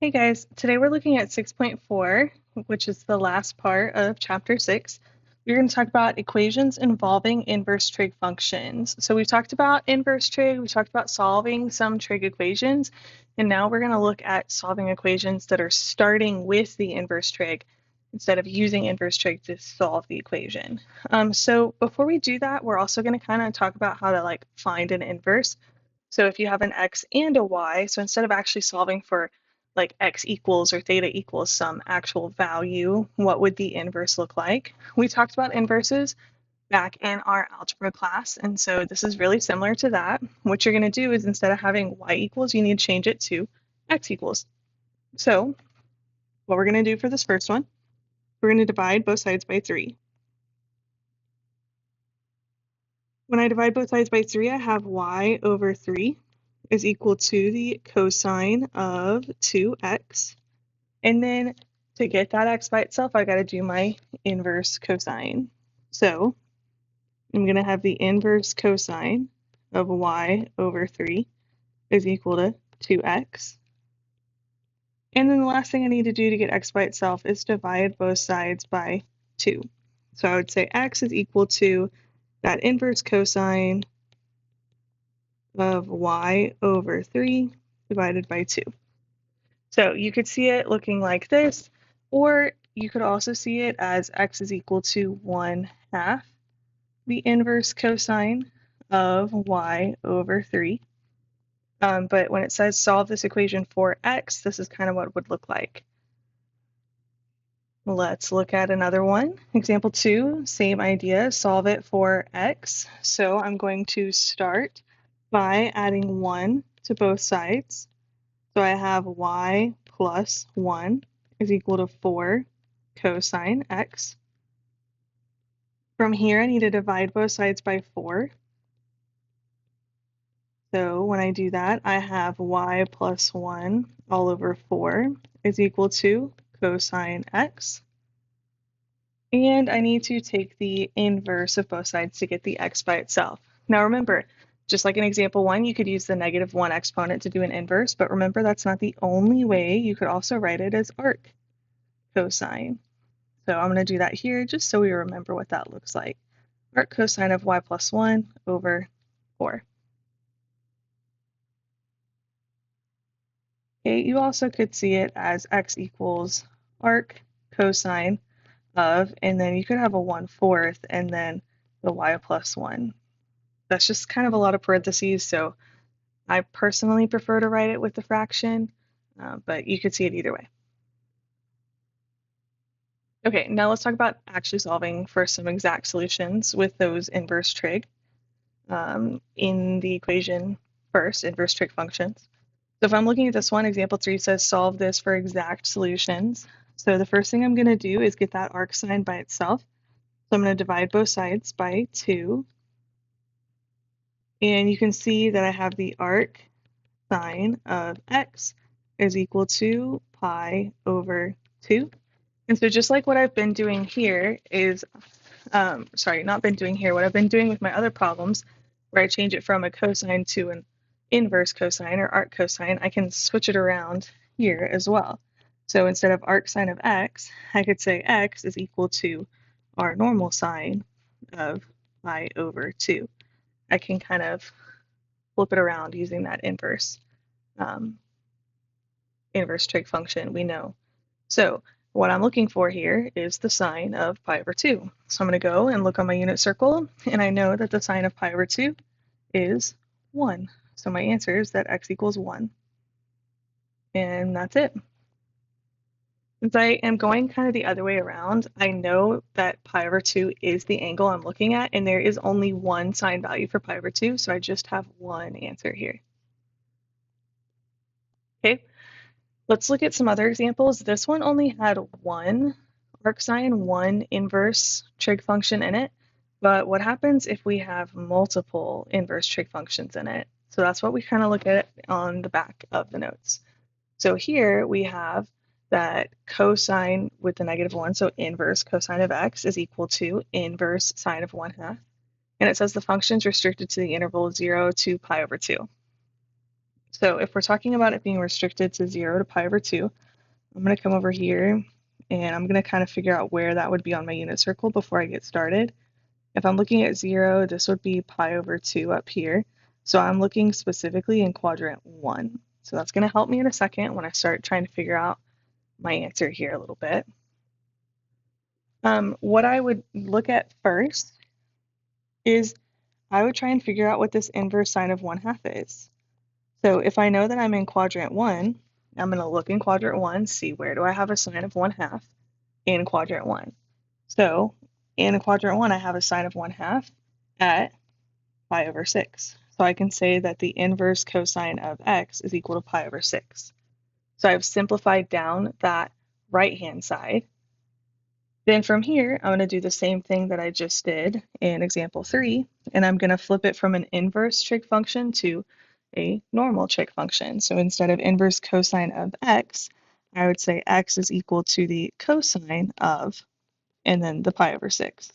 Hey guys, today we're looking at 6.4, which is the last part of chapter 6. We're going to talk about equations involving inverse trig functions. So we've talked about inverse trig, we talked about solving some trig equations, and now we're going to look at solving equations that are starting with the inverse trig instead of using inverse trig to solve the equation. So before we do that, we're also going to kind of talk about how to find an inverse. So if you have an x and a y, so instead of actually solving for x equals or theta equals some actual value, what would the inverse look like? We talked about inverses back in our algebra class, and so this is really similar to that. What you're going to do is instead of having y equals, you need to change it to x equals. So what we're going to do for this first one, we're going to divide both sides by 3. When I divide both sides by 3, I have y over 3 is equal to the cosine of 2x. And then to get that x by itself, I got to do my inverse cosine. So I'm going to have the inverse cosine of y over 3 is equal to 2x. And then the last thing I need to do to get x by itself is divide both sides by 2. So I would say x is equal to that inverse cosine of y over 3 divided by 2. So you could see it looking like this, or you could also see it as x is equal to 1/2 the inverse cosine of y over 3. But when it says solve this equation for x, this is kind of what it would look like. Let's look at another one. Example 2, same idea, solve it for x. So I'm going to start by adding 1 to both sides. So I have y plus 1 is equal to 4 cosine x. From here, I need to divide both sides by 4. So when I do that, I have y plus 1 all over 4 is equal to cosine x. And I need to take the inverse of both sides to get the x by itself. Now remember, just like in example 1, you could use the -1 exponent to do an inverse, but remember that's not the only way. You could also write it as arc cosine. So I'm going to do that here just so we remember what that looks like. Arc cosine of y plus 1 over 4. Okay, you also could see it as x equals arc cosine of, and then you could have a 1/4 and then the y plus 1. That's just kind of a lot of parentheses, so I personally prefer to write it with the fraction, but you could see it either way. Okay, now let's talk about actually solving for some exact solutions with those inverse trig. In the equation first, inverse trig functions. So if I'm looking at this one, example 3 says solve this for exact solutions. So the first thing I'm going to do is get that arc sine by itself. So I'm going to divide both sides by 2. And you can see that I have the arc sine of x is equal to pi over 2. And so just like what I've been doing here is, not been doing here, what I've been doing with my other problems, where I change it from a cosine to an inverse cosine or arc cosine, I can switch it around here as well. So instead of arc sine of x, I could say x is equal to our normal sine of pi over 2. I can kind of flip it around using that inverse trig function we know. So what I'm looking for here is the sine of pi over 2. So I'm going to go and look on my unit circle, and I know that the sine of pi over 2 is 1. So my answer is that x equals 1. And that's it. Since I am going kind of the other way around, I know that pi over 2 is the angle I'm looking at, and there is only one sine value for pi over 2, so I just have one answer here. Okay, let's look at some other examples. This one only had one arc sine, one inverse trig function in it, but what happens if we have multiple inverse trig functions in it? So that's what we kind of look at on the back of the notes. So here we have that cosine with the -1, so inverse cosine of x is equal to inverse sine of 1/2. And it says the function is restricted to the interval 0 to pi over 2. So if we're talking about it being restricted to 0 to pi over 2, I'm going to come over here and I'm going to kind of figure out where that would be on my unit circle before I get started. If I'm looking at 0, this would be pi over 2 up here. So I'm looking specifically in quadrant 1. So that's going to help me in a second when I start trying to figure out my answer here a little bit. What I would look at first is I would try and figure out what this inverse sine of 1/2 is. So if I know that I'm in quadrant 1, I'm going to look in quadrant 1, see where do I have a sine of 1/2 in quadrant 1. So in quadrant 1, I have a sine of 1/2 at pi over 6. So I can say that the inverse cosine of x is equal to pi over 6. So I've simplified down that right-hand side. Then from here, I'm going to do the same thing that I just did in example 3, and I'm going to flip it from an inverse trig function to a normal trig function. So instead of inverse cosine of x, I would say x is equal to the cosine of, and then the pi over 6.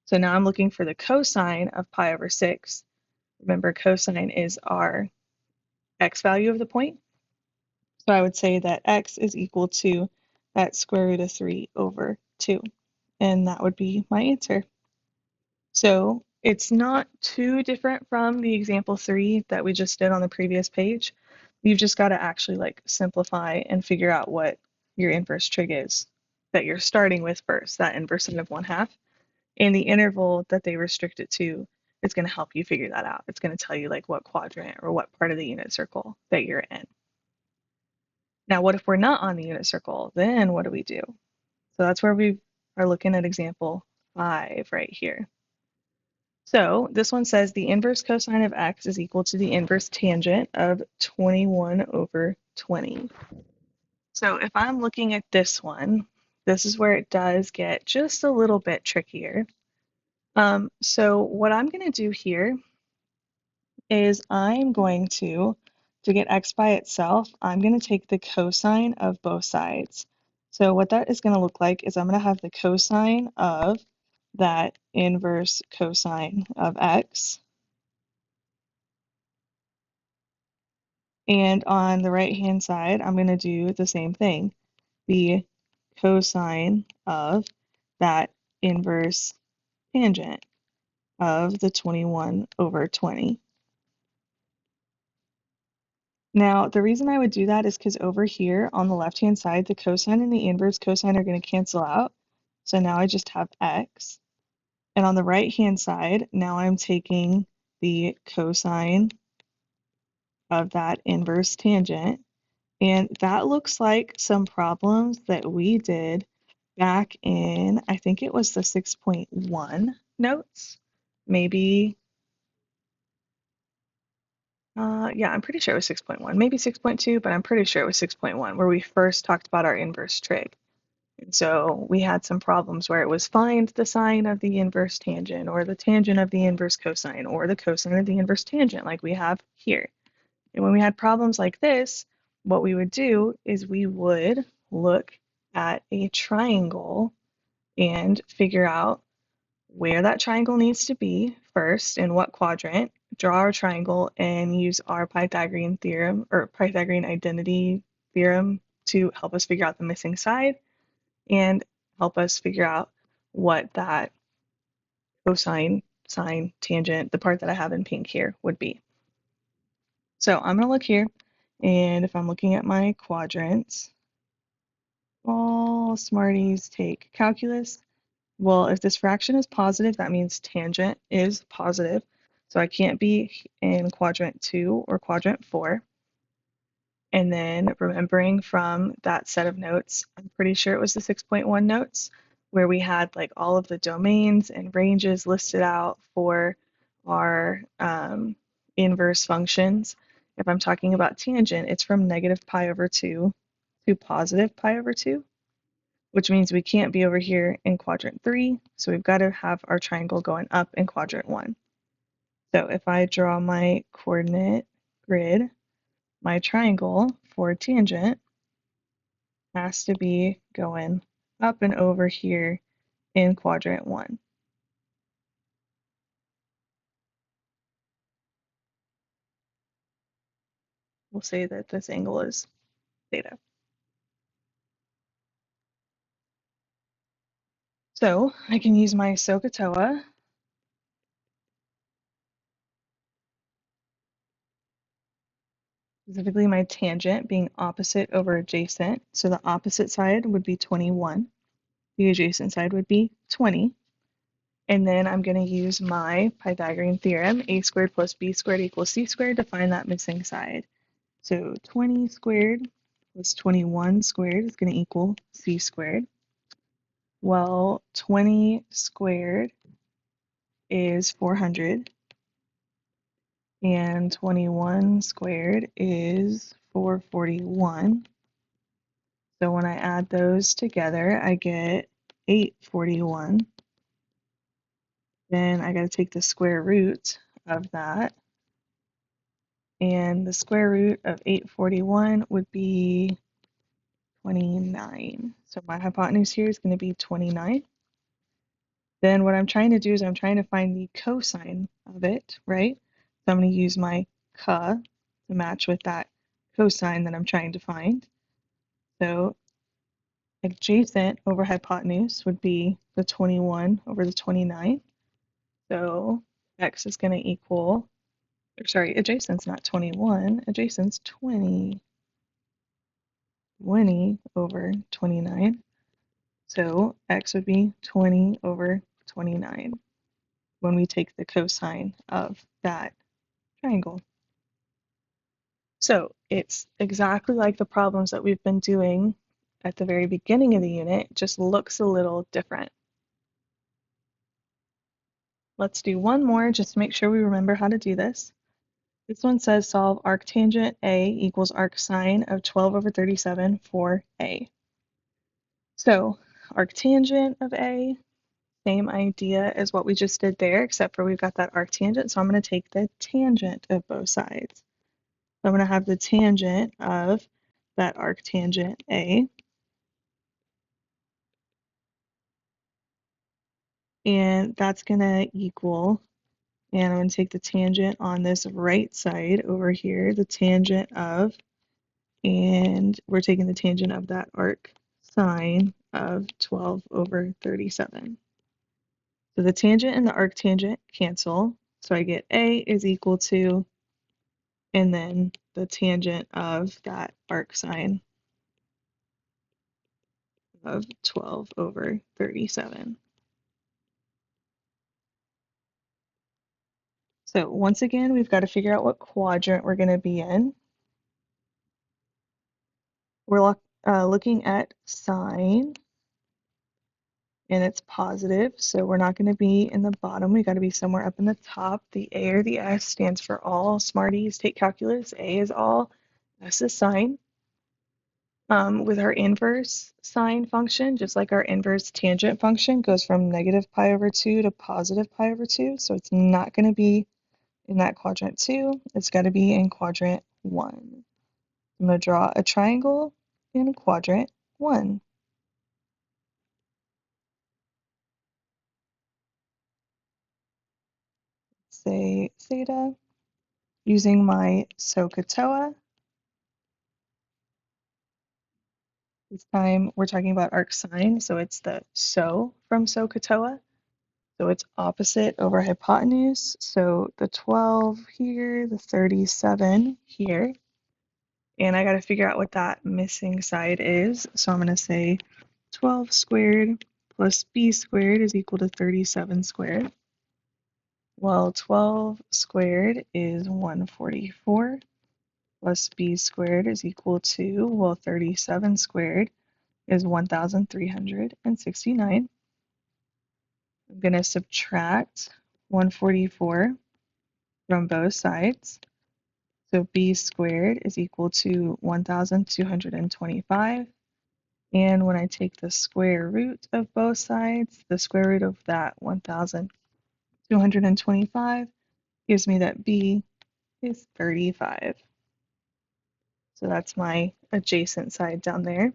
So now I'm looking for the cosine of pi over 6. Remember, cosine is our x value of the point. So I would say that x is equal to that square root of 3 over 2. And that would be my answer. So it's not too different from the example 3 that we just did on the previous page. You've just got to actually like simplify and figure out what your inverse trig is that you're starting with first, that inverse sine of 1/2. And the interval that they restrict it to is going to help you figure that out. It's going to tell you like what quadrant or what part of the unit circle that you're in. Now, what if we're not on the unit circle? Then what do we do? So that's where we are looking at example 5 right here. So this one says the inverse cosine of x is equal to the inverse tangent of 21 over 20. So if I'm looking at this one, this is where it does get just a little bit trickier. So what I'm going to do here is I'm going to get x by itself, I'm going to take the cosine of both sides. So what that is going to look like is I'm going to have the cosine of that inverse cosine of x. And on the right-hand side, I'm going to do the same thing, the cosine of that inverse tangent of the 21 over 20. Now, the reason I would do that is because over here on the left-hand side, the cosine and the inverse cosine are going to cancel out. So now I just have x. And on the right-hand side, now I'm taking the cosine of that inverse tangent. And that looks like some problems that we did back in, I think it was the 6.1 notes. Maybe, yeah, I'm pretty sure it was 6.1, maybe 6.2, but I'm pretty sure it was 6.1 where we first talked about our inverse trig. And so we had some problems where it was find the sine of the inverse tangent or the tangent of the inverse cosine or the cosine of the inverse tangent like we have here. And when we had problems like this, what we would do is we would look at a triangle and figure out where that triangle needs to be first, in what quadrant, draw our triangle, and use our Pythagorean theorem or Pythagorean identity theorem to help us figure out the missing side and help us figure out what that cosine, sine, tangent, the part that I have in pink here, would be. So I'm going to look here, and if I'm looking at my quadrants, all smarties take calculus. Well, if this fraction is positive, that means tangent is positive. So I can't be in quadrant 2 or quadrant 4. And then remembering from that set of notes, I'm pretty sure it was the 6.1 notes, where we had like all of the domains and ranges listed out for our inverse functions. If I'm talking about tangent, it's from negative pi over 2 to positive pi over 2, which means we can't be over here in quadrant 3, so we've got to have our triangle going up in quadrant 1. So if I draw my coordinate grid, my triangle for tangent has to be going up and over here in quadrant 1. We'll say that this angle is theta. So I can use my SOHCAHTOA, specifically my tangent being opposite over adjacent. So the opposite side would be 21. The adjacent side would be 20. And then I'm going to use my Pythagorean theorem, a squared plus b squared equals c squared, to find that missing side. So 20 squared plus 21 squared is going to equal c squared. Well, 20 squared is 400, and 21 squared is 441. So when I add those together, I get 841. Then I got to take the square root of that. And the square root of 841 would be 29. So my hypotenuse here is going to be 29. Then what I'm trying to do is I'm trying to find the cosine of it, right? So I'm going to use my ca to match with that cosine that I'm trying to find. So adjacent over hypotenuse would be the 21 over the 29. So x is going to equal, or sorry, adjacent's not 21, adjacent's 20. 20 over 29. So x would be 20 over 29 when we take the cosine of that triangle. So it's exactly like the problems that we've been doing at the very beginning of the unit, just looks a little different. Let's do one more just to make sure we remember how to do this. This one says solve arctangent A equals arcsine of 12 over 37 for A. So arctangent of A, same idea as what we just did there, except for we've got that arctangent. So I'm going to take the tangent of both sides. So I'm going to have the tangent of that arctangent A, and that's going to equal, and I'm going to take the tangent on this right side over here, the tangent of, and we're taking the tangent of that arc sine of 12 over 37. So the tangent and the arctangent cancel. So I get A is equal to, and then the tangent of that arc sine of 12 over 37. So once again, we've got to figure out what quadrant we're going to be in. We're looking at sine, and it's positive, so we're not going to be in the bottom. We got to be somewhere up in the top. The A or the S stands for all. Smarties, take calculus. A is all, S is sine. With our inverse sine function, just like our inverse tangent function, goes from negative pi over 2 to positive pi over 2. So it's not going to be in that quadrant 2. It's got to be in quadrant 1. I'm going to draw a triangle in quadrant 1. Say theta. Using my SOHCAHTOA. This time we're talking about arc sine, so it's the SO from SOHCAHTOA. So it's opposite over hypotenuse. So the 12 here, the 37 here. And I got to figure out what that missing side is. So I'm going to say 12 squared plus b squared is equal to 37 squared. Well, 12 squared is 144 plus b squared is equal to, well, 37 squared is 1,369. I'm going to subtract 144 from both sides. So b squared is equal to 1,225. And when I take the square root of both sides, the square root of that 1,225 gives me that b is 35. So that's my adjacent side down there.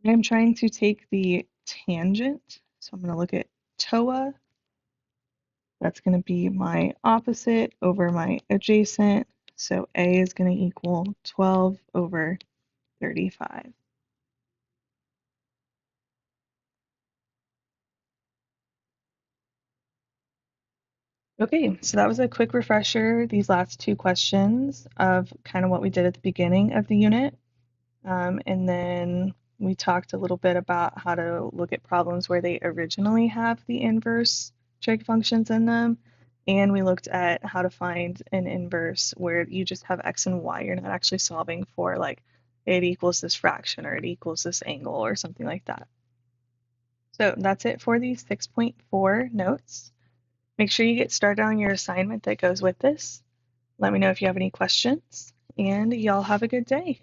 I'm trying to take the tangent. So I'm going to look at TOA. That's going to be my opposite over my adjacent. So A is going to equal 12 over 35. Okay, so that was a quick refresher, these last two questions of kind of what we did at the beginning of the unit. And then we talked a little bit about how to look at problems where they originally have the inverse trig functions in them. And we looked at how to find an inverse where you just have x and y. You're not actually solving for like it equals this fraction or it equals this angle or something like that. So that's it for the 6.4 notes. Make sure you get started on your assignment that goes with this. Let me know if you have any questions, and y'all have a good day.